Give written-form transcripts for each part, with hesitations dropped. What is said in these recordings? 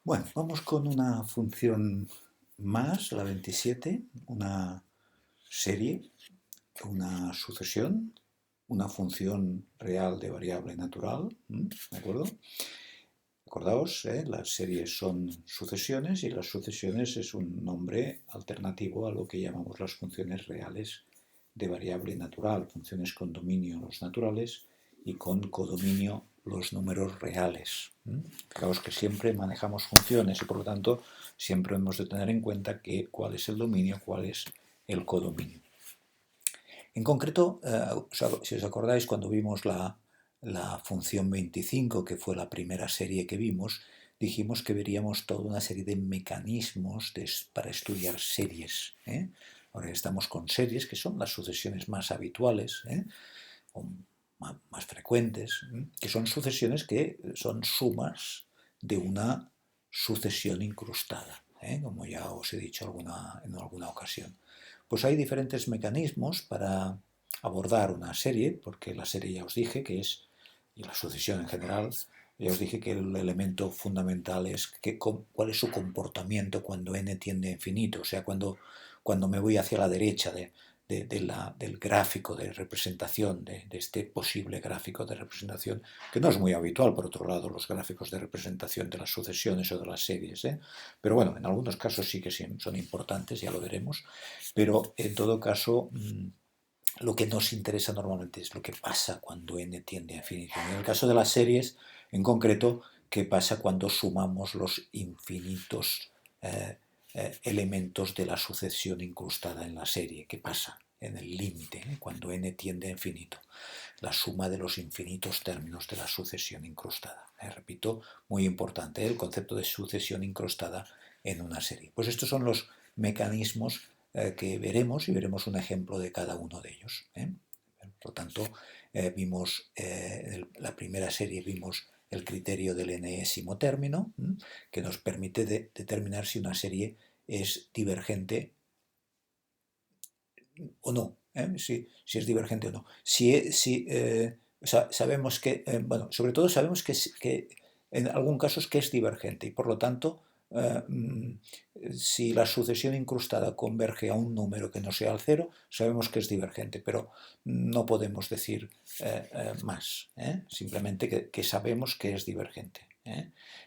Bueno, vamos con una función más, la 27, una serie, una sucesión, una función real de variable natural, ¿de acuerdo? Acordaos, las series son sucesiones y las sucesiones es un nombre alternativo a lo que llamamos las funciones reales de variable natural, funciones con dominio los naturales y con codominio los números reales. Fijaos que siempre manejamos funciones y por lo tanto siempre hemos de tener en cuenta cuál es el dominio, cuál es el codominio. En concreto, si os acordáis, cuando vimos la función 25, que fue la primera serie que vimos, dijimos que veríamos toda una serie de mecanismos para estudiar series. Ahora estamos con series, que son las sucesiones más habituales, o más frecuentes, que son sucesiones que son sumas de una sucesión incrustada, como ya os he dicho en alguna ocasión. Pues hay diferentes mecanismos para abordar una serie, porque la serie ya os dije que es, y la sucesión en general, ya os dije que el elemento fundamental es cuál es su comportamiento cuando n tiende a infinito, o sea, cuando me voy hacia la derecha del gráfico de representación, de este posible gráfico de representación, que no es muy habitual, por otro lado, los gráficos de representación de las sucesiones o de las series, pero bueno, en algunos casos sí que son importantes, ya lo veremos, pero en todo caso lo que nos interesa normalmente es lo que pasa cuando n tiende a infinito. En el caso de las series, en concreto, qué pasa cuando sumamos los infinitos elementos de la sucesión incrustada en la serie. ¿Qué pasa en el límite, cuando n tiende a infinito? La suma de los infinitos términos de la sucesión incrustada. Repito, muy importante el concepto de sucesión incrustada en una serie. Pues estos son los mecanismos que veremos y veremos un ejemplo de cada uno de ellos. Por lo tanto, vimos en la primera serie vimos el criterio del enésimo término, que nos permite determinar si una serie es divergente o no, si es divergente o no. Sabemos que, bueno, sobre todo sabemos que en algún caso es que es divergente y por lo tanto, eh, mm, si la sucesión incrustada converge a un número que no sea el cero, sabemos que es divergente, pero no podemos decir más, simplemente que sabemos que es divergente.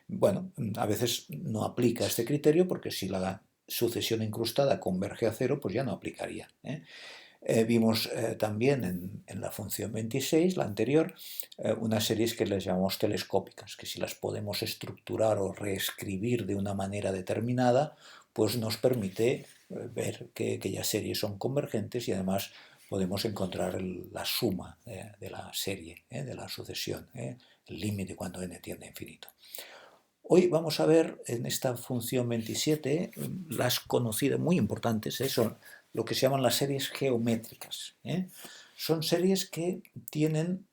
Bueno, a veces no aplica este criterio porque si la sucesión incrustada converge a cero, pues ya no aplicaría. Vimos también en la función 26, la anterior, unas series que les llamamos telescópicas, que si las podemos estructurar o reescribir de una manera determinada, pues nos permite ver que aquellas series son convergentes y además podemos encontrar la suma de la serie, de la sucesión, el límite cuando n tiende a infinito. Hoy vamos a ver en esta función 27 las conocidas, muy importantes, son lo que se llaman las series geométricas. Son series que tienen,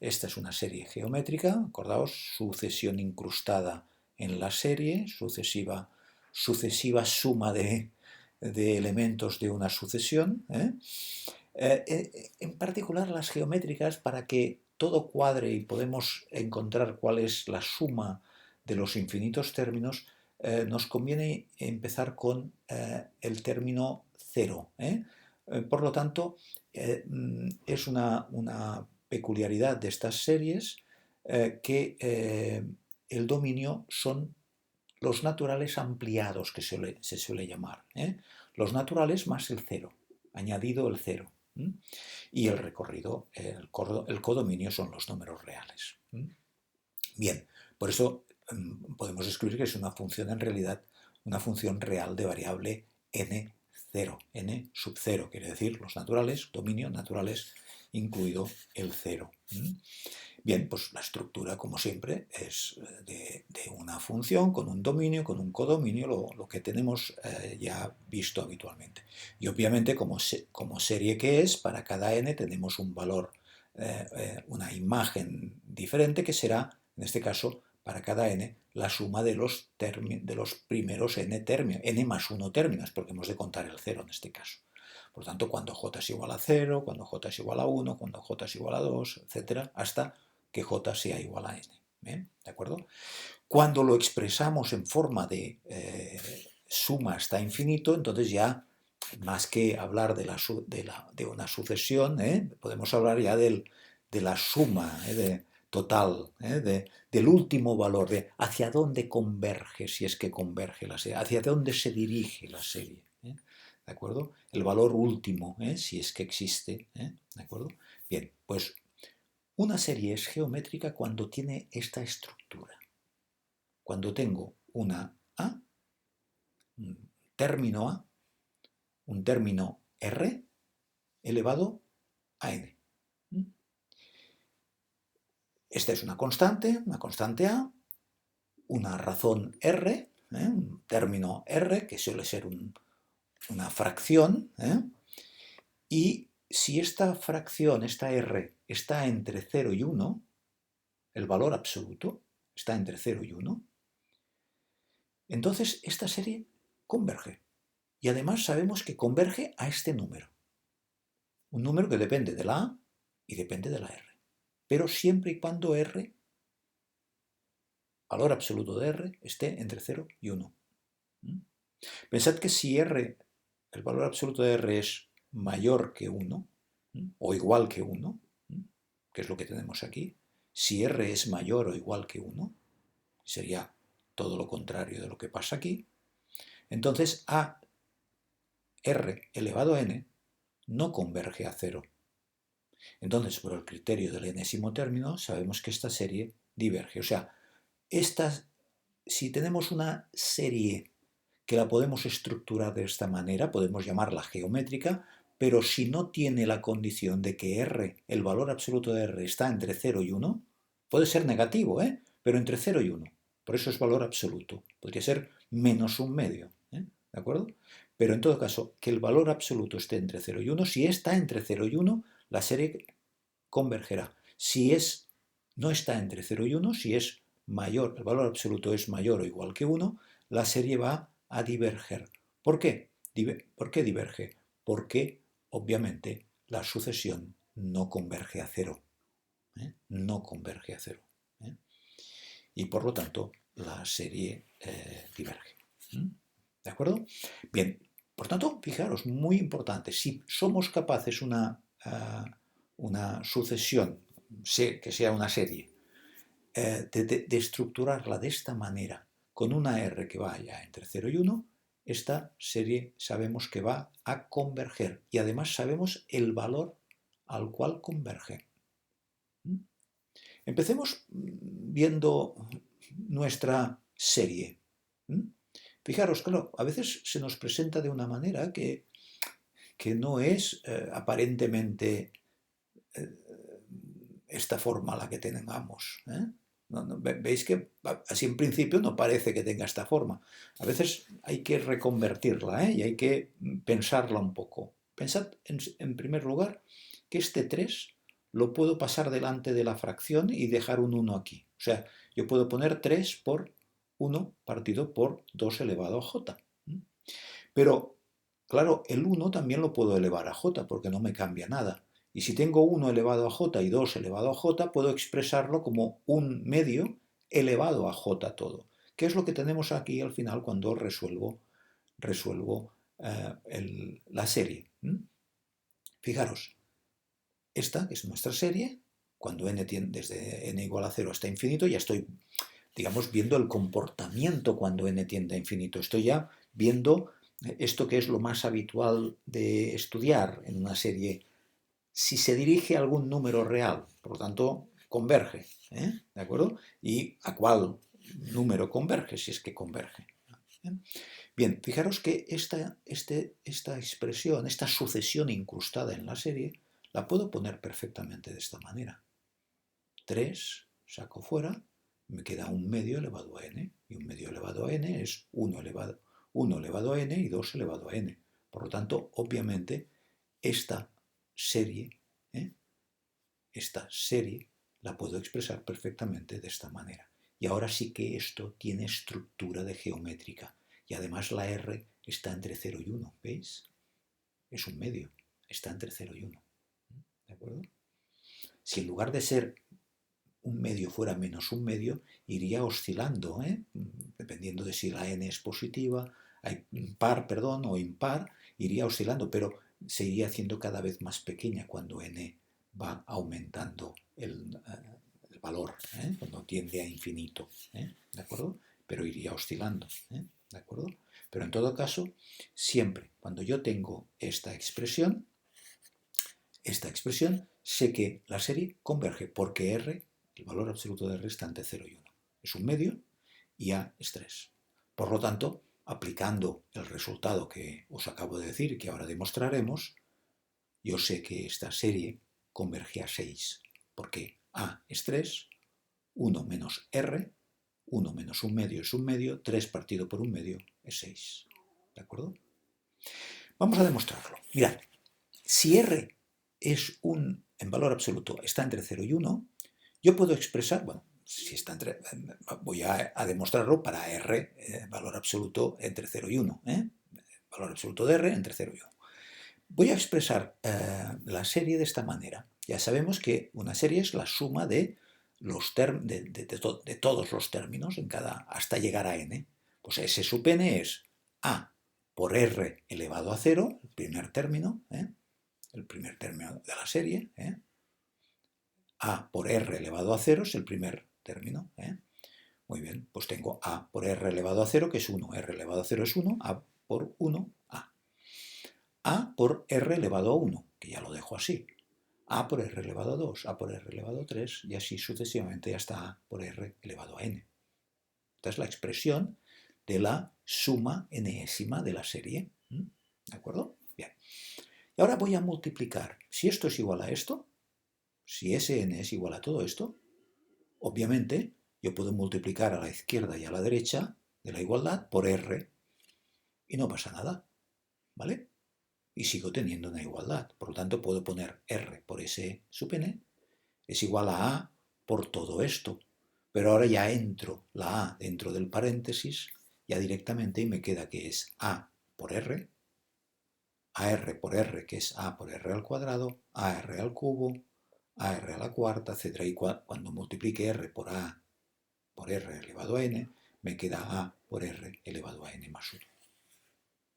esta es una serie geométrica, acordaos, sucesión incrustada en la serie, sucesiva suma de elementos de una sucesión. En particular las geométricas, para que todo cuadre y podemos encontrar cuál es la suma de los infinitos términos, nos conviene empezar con el término cero. Por lo tanto, es una peculiaridad de estas series que el dominio son los naturales ampliados, que se suele llamar. Los naturales más el cero, añadido el cero. Y el recorrido, el codominio son los números reales. Bien, por eso podemos escribir que es una función en realidad, una función real de variable n0, n sub 0, quiere decir los naturales, dominio naturales, incluido el cero. Bien, pues la estructura, como siempre, es de una función con un dominio, con un codominio, lo que tenemos ya visto habitualmente. Y obviamente, como serie que es, para cada n tenemos un valor, una imagen diferente que será, en este caso, para cada n, la suma de los primeros n términos, n más 1 términos, porque hemos de contar el cero en este caso. Por lo tanto, cuando j es igual a 0, cuando j es igual a 1, cuando j es igual a 2, etcétera, hasta que j sea igual a n. ¿De acuerdo? Cuando lo expresamos en forma de suma hasta infinito, entonces ya, más que hablar de una sucesión, podemos hablar ya de la suma total, del último valor, de hacia dónde converge, si es que converge la serie, hacia dónde se dirige la serie. ¿De acuerdo? El valor último, si es que existe. ¿De acuerdo? Bien, pues una serie es geométrica cuando tiene esta estructura. Cuando tengo una A, un término A, un término R elevado a N. Esta es una constante A, una razón R, un término R, que suele ser una fracción, y si esta fracción, esta R, está entre 0 y 1, el valor absoluto está entre 0 y 1, entonces esta serie converge. Y además sabemos que converge a este número. Un número que depende de la A y depende de la R. Pero siempre y cuando R, valor absoluto de R, esté entre 0 y 1. Pensad que si R, el valor absoluto de R es mayor que 1, o igual que 1, que es lo que tenemos aquí, si R es mayor o igual que 1, sería todo lo contrario de lo que pasa aquí, entonces a R elevado a n no converge a 0. Entonces, por el criterio del enésimo término, sabemos que esta serie diverge. O sea, si tenemos una serie que la podemos estructurar de esta manera, podemos llamarla geométrica, pero si no tiene la condición de que R, el valor absoluto de R, está entre 0 y 1, puede ser negativo, pero entre 0 y 1. Por eso es valor absoluto. Podría ser menos un medio. ¿De acuerdo? Pero en todo caso, que el valor absoluto esté entre 0 y 1, si está entre 0 y 1, la serie convergerá. Si no está entre 0 y 1, si es mayor, el valor absoluto es mayor o igual que 1, la serie va a diverger. ¿Por qué? ¿Por qué diverge? Porque, obviamente, la sucesión no converge a 0. No converge a 0. Y por lo tanto, la serie diverge. ¿De acuerdo? Bien, por tanto, fijaros, muy importante, si somos capaces una sucesión, que sea una serie, de estructurarla de esta manera, con una R que vaya entre 0 y 1, esta serie sabemos que va a converger y además sabemos el valor al cual converge. Empecemos viendo nuestra serie. Fijaros, claro, a veces se nos presenta de una manera que no es aparentemente esta forma la que tengamos. Veis que así en principio no parece que tenga esta forma. A veces hay que reconvertirla y hay que pensarla un poco. Pensad en primer lugar que este 3 lo puedo pasar delante de la fracción y dejar un 1 aquí. O sea, yo puedo poner 3 por 1 partido por 2 elevado a j. Pero, claro, el 1 también lo puedo elevar a j porque no me cambia nada. Y si tengo 1 elevado a j y 2 elevado a j, puedo expresarlo como un medio elevado a j todo. ¿Qué es lo que tenemos aquí al final cuando resuelvo la serie? Fijaros, esta que es nuestra serie, cuando n tiende desde n igual a 0 hasta infinito, ya estoy, digamos, viendo el comportamiento cuando n tiende a infinito. Estoy ya viendo esto que es lo más habitual de estudiar en una serie. Si se dirige a algún número real, por lo tanto, converge, ¿de acuerdo? ¿Y a cuál número converge, si es que converge? Bien, fijaros que esta expresión, esta sucesión incrustada en la serie, la puedo poner perfectamente de esta manera. 3 saco fuera, me queda un medio elevado a n, y un medio elevado a n es 1 elevado a n y 2 elevado a n. Por lo tanto, obviamente, esta serie la puedo expresar perfectamente de esta manera. Y ahora sí que esto tiene estructura de geométrica. Y además la R está entre 0 y 1, ¿veis? Es un medio, está entre 0 y 1. ¿De acuerdo? Si en lugar de ser un medio fuera menos un medio, iría oscilando, dependiendo de si la n es positiva, par, perdón, o impar, iría oscilando, pero se iría haciendo cada vez más pequeña cuando n va aumentando el valor, cuando tiende a infinito, ¿de acuerdo? Pero iría oscilando, ¿de acuerdo? Pero en todo caso, siempre cuando yo tengo esta expresión, sé que la serie converge porque R, el valor absoluto de R está entre 0 y 1. Es un medio y A es 3. Por lo tanto, aplicando el resultado que os acabo de decir y que ahora demostraremos, yo sé que esta serie converge a 6, porque A es 3, 1 menos R, 1 menos un medio es un medio, 3 partido por un medio es 6. ¿De acuerdo? Vamos a demostrarlo. Mirad, si R es en valor absoluto está entre 0 y 1, yo puedo expresar, bueno, si está voy a demostrarlo para R, valor absoluto entre 0 y 1, valor absoluto de R entre 0 y 1. Voy a expresar la serie de esta manera. Ya sabemos que una serie es la suma de todos los términos hasta llegar a n. Pues S sub n es A por R elevado a 0, el primer término de la serie. A por R elevado a 0 es el primer término. Muy bien, pues tengo A por R elevado a 0, que es 1. R elevado a 0 es 1, A por 1, A. A por R elevado a 1, que ya lo dejo así. A por R elevado a 2, A por R elevado a 3, y así sucesivamente hasta A por R elevado a n. Esta es la expresión de la suma enésima de la serie. ¿De acuerdo? Bien. Y ahora voy a multiplicar. Si esto es igual a esto, si Sn es igual a todo esto, obviamente yo puedo multiplicar a la izquierda y a la derecha de la igualdad por R y no pasa nada. ¿Vale? Y sigo teniendo una igualdad. Por lo tanto, puedo poner R por S sub n es igual a A por todo esto. Pero ahora ya entro la A dentro del paréntesis ya directamente y me queda que es A por R, AR por R, que es A por R al cuadrado, AR al cubo, AR a la cuarta, etc. Y cuando multiplique R por A por R elevado a n, me queda A por R elevado a n más 1.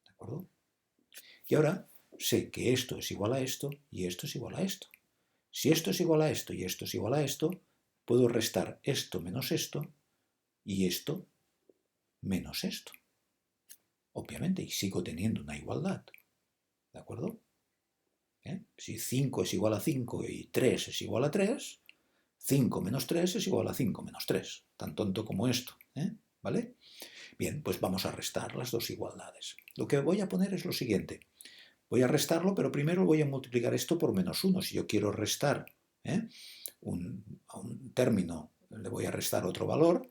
¿De acuerdo? Y ahora sé que esto es igual a esto y esto es igual a esto. Si esto es igual a esto y esto es igual a esto, puedo restar esto menos esto y esto menos esto. Obviamente, y sigo teniendo una igualdad. ¿De acuerdo? Si 5 es igual a 5 y 3 es igual a 3, 5 menos 3 es igual a 5 menos 3. Tan tonto como esto. ¿Vale? Bien, pues vamos a restar las dos igualdades. Lo que voy a poner es lo siguiente. Voy a restarlo, pero primero voy a multiplicar esto por menos 1. Si yo quiero restar a un término, le voy a restar otro valor,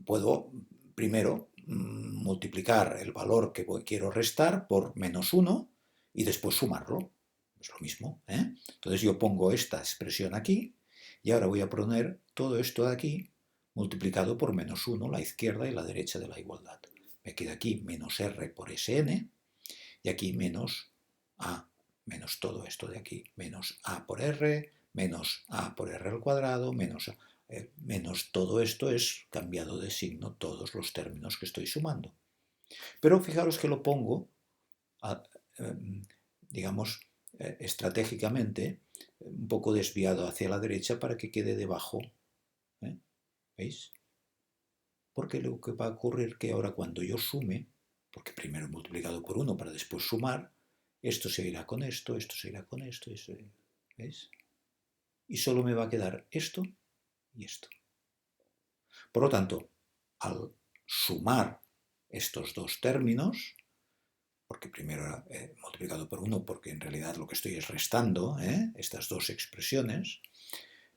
puedo primero multiplicar el valor que quiero restar por menos 1 y después sumarlo. Es lo mismo. Entonces yo pongo esta expresión aquí y ahora voy a poner todo esto de aquí multiplicado por menos 1, la izquierda y la derecha de la igualdad. Me queda aquí menos R por Sn y aquí menos A, menos todo esto de aquí, menos A por R, menos A por R al cuadrado, menos todo esto es cambiado de signo todos los términos que estoy sumando. Pero fijaros que lo pongo, digamos, estratégicamente, un poco desviado hacia la derecha para que quede debajo. ¿Veis? Porque lo que va a ocurrir es que ahora cuando yo sume, porque primero he multiplicado por 1 para después sumar, esto se irá con esto se irá con esto, ¿veis? Y solo me va a quedar esto y esto. Por lo tanto, al sumar estos dos términos, porque primero he multiplicado por 1 porque en realidad lo que estoy es restando estas dos expresiones,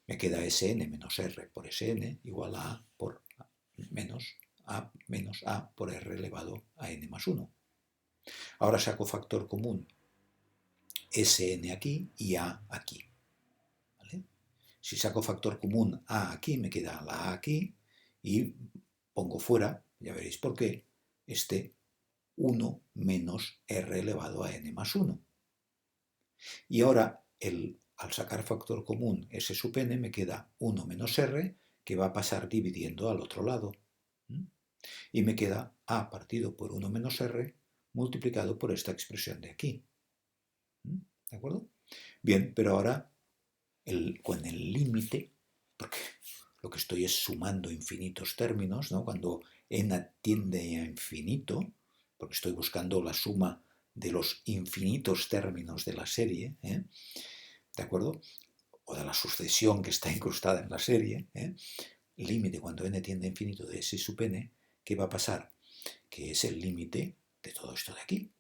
me queda Sn menos R por Sn igual a A por menos A por R elevado a n más 1. Ahora saco factor común Sn aquí y A aquí. ¿Vale? Si saco factor común A aquí, me queda la A aquí y pongo fuera, ya veréis por qué, este 1 menos R elevado a n más 1. Y ahora el al sacar factor común S sub n me queda 1 menos R, que va a pasar dividiendo al otro lado. Y me queda A partido por 1 menos R multiplicado por esta expresión de aquí. ¿De acuerdo? Bien, pero ahora con el límite, porque lo que estoy es sumando infinitos términos, ¿no? Cuando n tiende a infinito, porque estoy buscando la suma de los infinitos términos de la serie, ¿de acuerdo? O de la sucesión que está incrustada en la serie, límite cuando n tiende a infinito de S sub n, ¿qué va a pasar? Que es el límite de todo esto de aquí.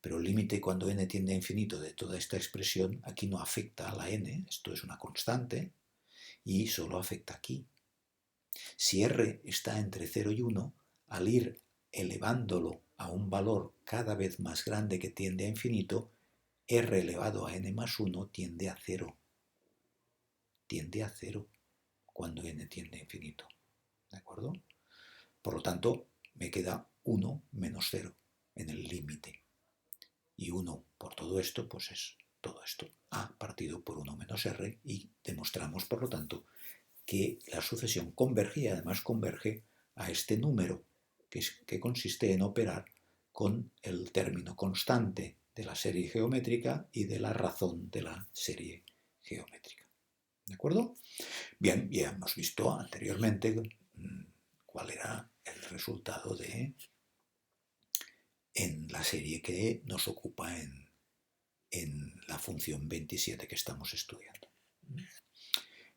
Pero el límite cuando n tiende a infinito de toda esta expresión aquí no afecta a la n, esto es una constante, y solo afecta aquí. Si r está entre 0 y 1, al ir elevándolo a un valor cada vez más grande que tiende a infinito, r elevado a n más 1 tiende a 0. Tiende a 0 cuando n tiende a infinito. ¿De acuerdo? Por lo tanto, me queda 1 menos 0 en el límite. Y 1 por todo esto, pues es todo esto. A partido por 1 menos R, y demostramos, por lo tanto, que la sucesión converge, y además converge a este número, que consiste en operar con el término constante de la serie geométrica y de la razón de la serie geométrica. ¿De acuerdo? Bien, ya hemos visto anteriormente cuál era el resultado en la serie que nos ocupa en la función 27 que estamos estudiando.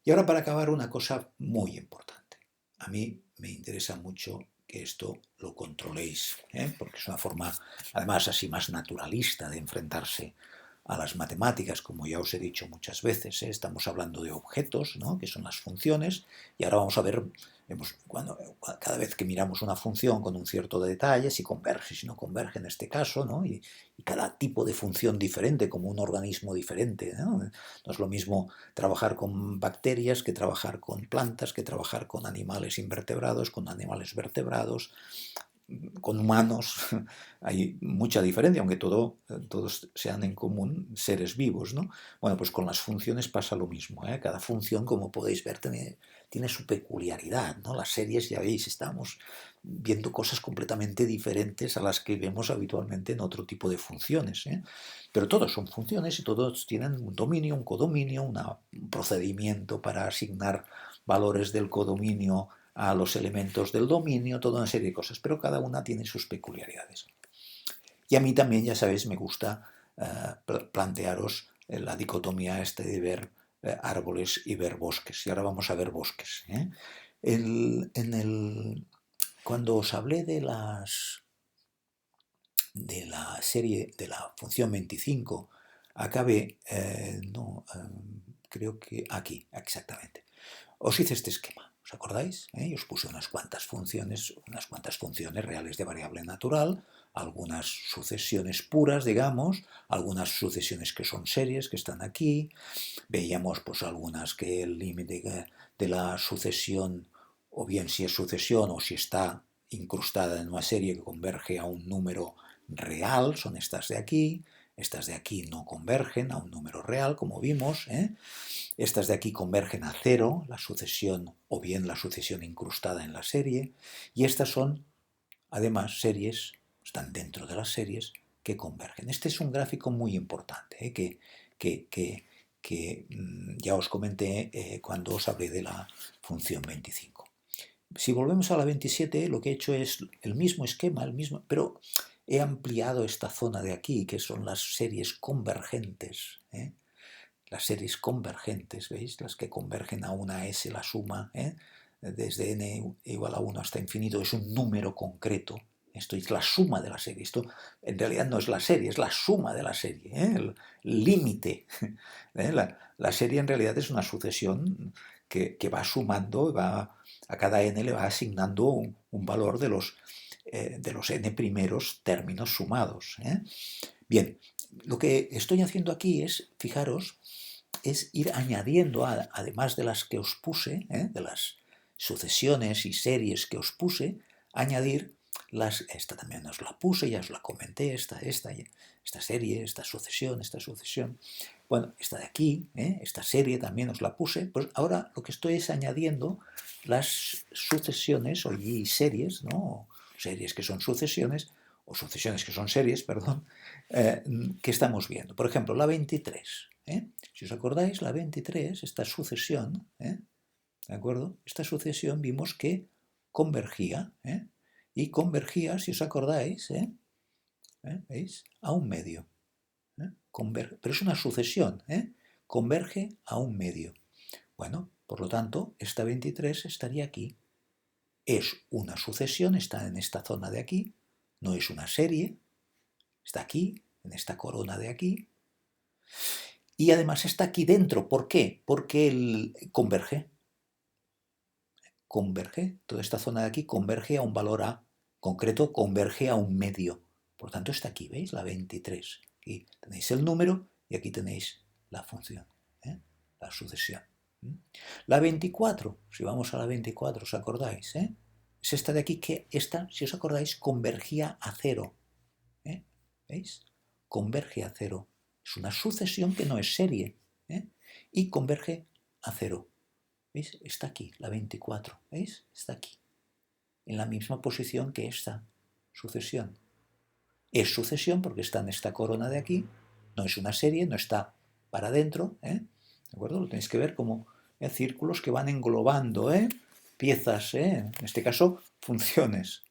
Y ahora, para acabar, una cosa muy importante. A mí me interesa mucho que esto lo controléis, porque es una forma, además, así más naturalista de enfrentarse a las matemáticas, como ya os he dicho muchas veces. Estamos hablando de objetos, ¿no?, que son las funciones, y ahora vamos a ver, cada vez que miramos una función con un cierto detalle, si converge, si no converge en este caso, ¿no?, y cada tipo de función diferente, como un organismo diferente, ¿no? No es lo mismo trabajar con bacterias que trabajar con plantas, que trabajar con animales invertebrados, con animales vertebrados, con humanos. Hay mucha diferencia, aunque todos sean en común seres vivos, ¿no? Bueno, pues con las funciones pasa lo mismo, Cada función, como podéis ver, tiene su peculiaridad, ¿no? Las series, ya veis, estamos viendo cosas completamente diferentes a las que vemos habitualmente en otro tipo de funciones, Pero todos son funciones y todos tienen un dominio, un codominio, un procedimiento para asignar valores del codominio a los elementos del dominio, toda una serie de cosas, pero cada una tiene sus peculiaridades. Y a mí también, ya sabéis, me gusta plantearos la dicotomía de ver árboles y ver bosques. Y ahora vamos a ver bosques. Cuando os hablé de la serie, de la función 25, acabé, creo que aquí, exactamente. Os hice este esquema, ¿os acordáis? Y os puse unas cuantas funciones reales de variable natural, algunas sucesiones puras, digamos, algunas sucesiones que son series, que están aquí. Veíamos pues algunas que el límite de la sucesión, o bien si es sucesión o si está incrustada en una serie que converge a un número real, son estas de aquí. Estas de aquí no convergen a un número real, como vimos, Estas de aquí convergen a 0, la sucesión, o bien la sucesión incrustada en la serie, y estas son, además, series, están dentro de las series que convergen. Este es un gráfico muy importante, que ya os comenté cuando os hablé de la función 25. Si volvemos a la 27, lo que he hecho es el mismo esquema, pero he ampliado esta zona de aquí, que son las series convergentes, Las series convergentes, ¿veis? Las que convergen a una S, la suma, desde n igual a 1 hasta infinito, es un número concreto. Esto es la suma de la serie. Esto en realidad no es la serie, es la suma de la serie, el límite. La serie en realidad es una sucesión que va sumando, a cada n le va asignando un valor de los n primeros términos sumados. Bien, lo que estoy haciendo aquí es, fijaros, es ir añadiendo, además de las que os puse, de las sucesiones y series que os puse, añadir esta también os la puse, ya os la comenté, esta serie, esta sucesión. Bueno, esta de aquí, esta serie también os la puse. Pues ahora lo que estoy es añadiendo las sucesiones o series, ¿no? Series que son sucesiones, o sucesiones que son series, perdón, que estamos viendo. Por ejemplo, la 23. Si os acordáis, la 23, esta sucesión, ¿de acuerdo? Esta sucesión vimos que convergía, y convergía, si os acordáis, ¿veis? A un medio. Pero es una sucesión, converge a un medio. Bueno, por lo tanto, esta 23 estaría aquí. Es una sucesión, está en esta zona de aquí, no es una serie, está aquí, en esta corona de aquí, y además está aquí dentro. ¿Por qué? Porque converge. Toda esta zona de aquí converge a un valor A, concreto converge a un medio. Por lo tanto está aquí, ¿veis? La 23. Aquí tenéis el número y aquí tenéis la función, la sucesión. La 24, si vamos a la 24, ¿os acordáis? Es esta de aquí que esta, si os acordáis, convergía a cero. ¿Veis? Converge a cero. Es una sucesión que no es serie. Y converge a cero. ¿Veis? Está aquí, la 24. ¿Veis? Está aquí. En la misma posición que esta sucesión. Es sucesión porque está en esta corona de aquí. No es una serie, no está para adentro. ¿De acuerdo? Lo tenéis que ver como círculos que van englobando piezas, en este caso funciones.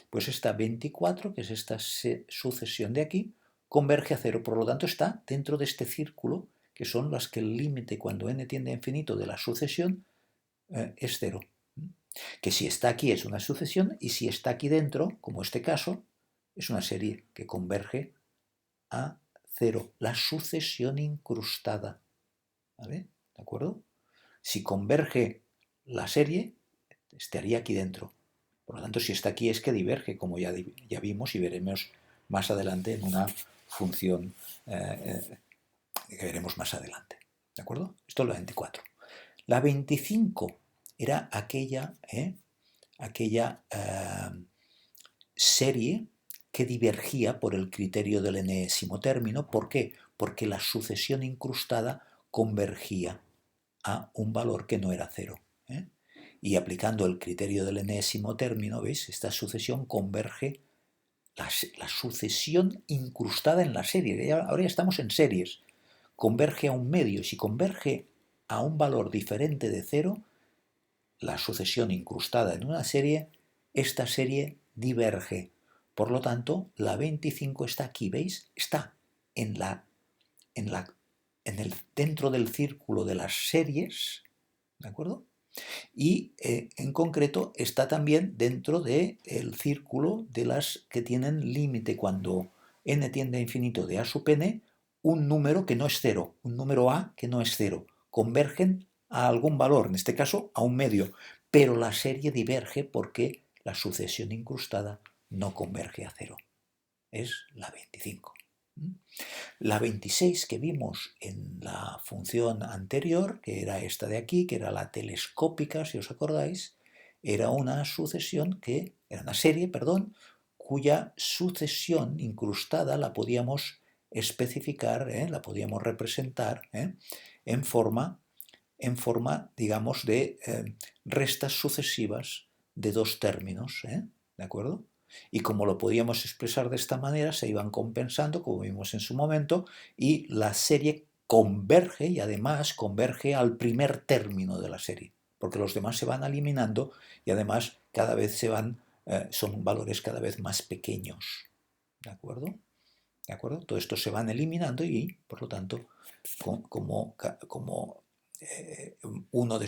Pues esta 24, que es esta sucesión de aquí, converge a cero. Por lo tanto está dentro de este círculo, que son las que el límite cuando n tiende a infinito de la sucesión es cero. Que si está aquí es una sucesión y si está aquí dentro, como este caso, es una serie que converge a cero. La sucesión incrustada. ¿Vale? ¿De acuerdo? Si converge la serie, estaría aquí dentro. Por lo tanto, si está aquí es que diverge, como ya vimos y veremos más adelante en una función que veremos más adelante. ¿De acuerdo? Esto es la 24. La 25 era aquella serie que divergía por el criterio del enésimo término. ¿Por qué? Porque la sucesión incrustada convergía a un valor que no era cero. Y aplicando el criterio del enésimo término, ¿veis? Esta sucesión converge, la sucesión incrustada en la serie. Ahora ya estamos en series. Converge a un medio. Si converge a un valor diferente de cero, la sucesión incrustada en una serie, esta serie diverge. Por lo tanto, la 25 está aquí, ¿veis? Está dentro del círculo de las series, ¿de acuerdo? Y en concreto está también dentro del círculo de las que tienen límite cuando n tiende a infinito de a sub n, un número que no es cero, un número a que no es cero. Convergen a algún valor, en este caso a un medio, pero la serie diverge porque la sucesión incrustada no converge a cero. Es la 25. La 26 que vimos en la función anterior, que era esta de aquí, que era la telescópica, si os acordáis, era una serie, cuya sucesión incrustada la podíamos especificar, la podíamos representar en forma, digamos, de restas sucesivas de dos términos, ¿de acuerdo? Y como lo podíamos expresar de esta manera, se iban compensando, como vimos en su momento, y la serie converge, y además converge al primer término de la serie, porque los demás se van eliminando y además cada vez son valores cada vez más pequeños. ¿De acuerdo? ¿De acuerdo? Todo esto se van eliminando y, por lo tanto, como cada uno de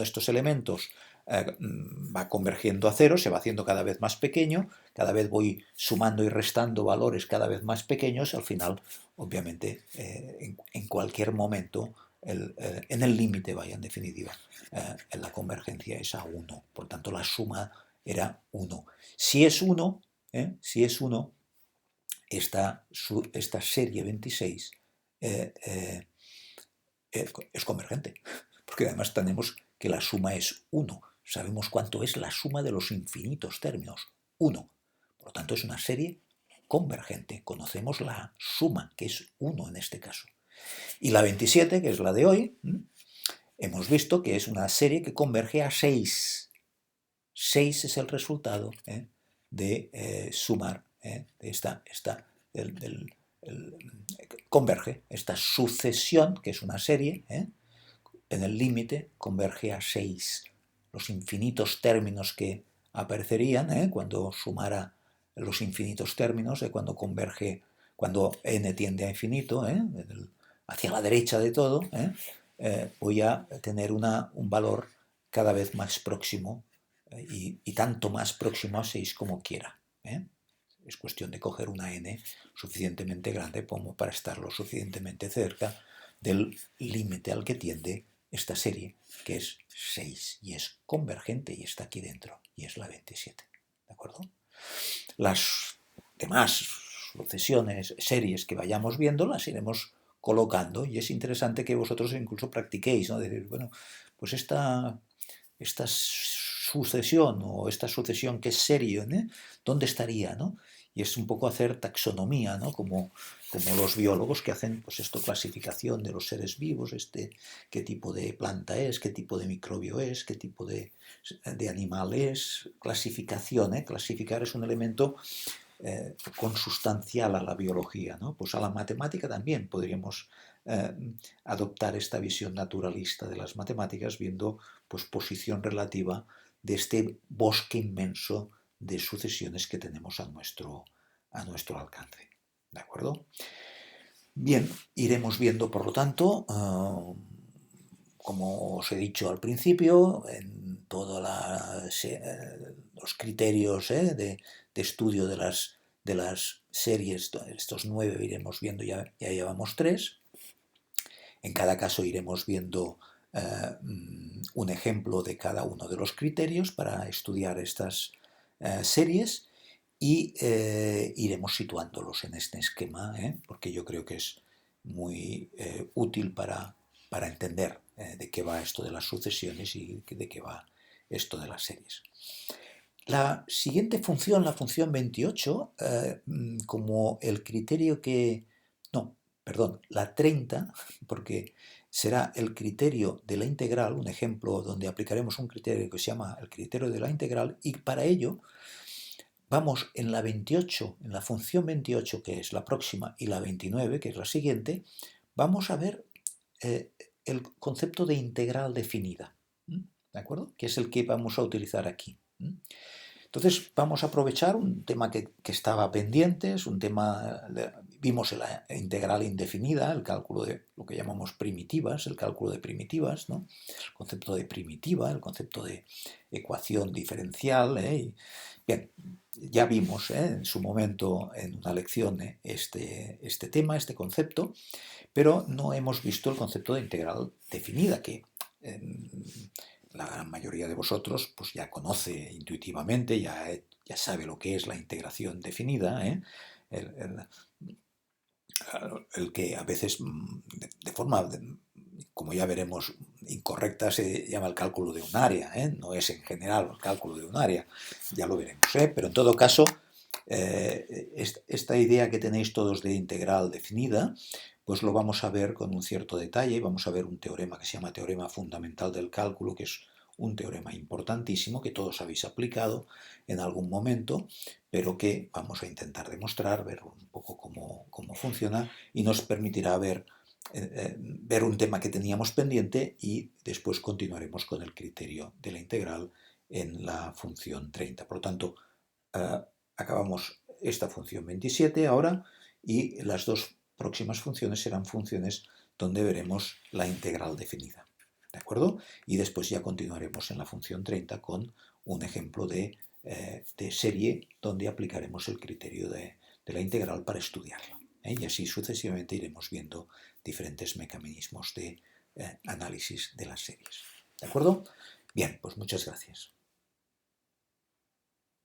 estos elementos va convergiendo a cero, se va haciendo cada vez más pequeño, cada vez voy sumando y restando valores cada vez más pequeños, al final, obviamente, en cualquier momento, en el límite, en definitiva, la convergencia es a 1, por tanto la suma era 1. Si es 1, esta serie 26 es convergente, porque además tenemos que la suma es 1. sabemos cuánto es la suma de los infinitos términos, 1. Por lo tanto, es una serie convergente. Conocemos la suma, que es 1 en este caso. Y la 27, que es la de hoy, hemos visto que es una serie que converge a 6. 6 es el resultado de sumar, converge esta sucesión, que es una serie, en el límite converge a 6. Los infinitos términos que aparecerían cuando sumara los infinitos términos, cuando converge, cuando n tiende a infinito, hacia la derecha de todo, voy a tener un valor cada vez más próximo y tanto más próximo a 6 como quiera. Es cuestión de coger una n suficientemente grande como para estar lo suficientemente cerca del límite al que tiende esta serie, que es 6, y es convergente y está aquí dentro, y es la 27. ¿De acuerdo? Las demás sucesiones, series que vayamos viendo, las iremos colocando, y es interesante que vosotros incluso practiquéis, ¿no? Decir, bueno, pues esta sucesión o esta sucesión que es serie, ¿dónde estaría, no? Y es un poco hacer taxonomía, ¿no? Como los biólogos que hacen, pues esto, clasificación de los seres vivos, qué tipo de planta es, qué tipo de microbio es, qué tipo de animal es, clasificación, clasificar es un elemento consustancial a la biología, ¿no? Pues a la matemática también podríamos adoptar esta visión naturalista de las matemáticas, viendo pues posición relativa de este bosque inmenso de sucesiones que tenemos a nuestro alcance. ¿De acuerdo? Bien, iremos viendo, por lo tanto, como os he dicho al principio, en todos los criterios de estudio de las series, estos 9 iremos viendo, ya llevamos 3. En cada caso iremos viendo un ejemplo de cada uno de los criterios para estudiar estas series, y iremos situándolos en este esquema, porque yo creo que es muy útil para entender de qué va esto de las sucesiones y de qué va esto de las series. La siguiente función, la función 28, como el criterio que... No, perdón, la 30, porque será el criterio de la integral, un ejemplo donde aplicaremos un criterio que se llama el criterio de la integral, y para ello vamos en la 28, en la función 28, que es la próxima, y la 29, que es la siguiente, vamos a ver el concepto de integral definida, ¿de acuerdo? Que es el que vamos a utilizar aquí. Entonces vamos a aprovechar un tema que estaba pendiente, es un tema, vimos la integral indefinida, el cálculo de lo que llamamos primitivas, el cálculo de primitivas, ¿no? El concepto de primitiva, el concepto de ecuación diferencial. Bien, ya vimos en su momento en una lección este tema, este concepto, pero no hemos visto el concepto de integral definida, que la gran mayoría de vosotros pues ya conoce intuitivamente, ya sabe lo que es la integración definida, el que a veces de forma, como ya veremos, incorrecta se llama el cálculo de un área, no es en general el cálculo de un área, ya lo veremos, pero en todo caso esta idea que tenéis todos de integral definida, pues lo vamos a ver con un cierto detalle. Vamos a ver un teorema que se llama teorema fundamental del cálculo, que es un teorema importantísimo que todos habéis aplicado en algún momento, pero que vamos a intentar demostrar, ver un poco cómo funciona, y nos permitirá ver un tema que teníamos pendiente, y después continuaremos con el criterio de la integral en la función 30. Por lo tanto, acabamos esta función 27 ahora, y las dos próximas funciones serán funciones donde veremos la integral definida. ¿De acuerdo? Y después ya continuaremos en la función 30 con un ejemplo de serie donde aplicaremos el criterio de la integral para estudiarla. Y así sucesivamente iremos viendo diferentes mecanismos de análisis de las series. ¿De acuerdo? Bien, pues muchas gracias.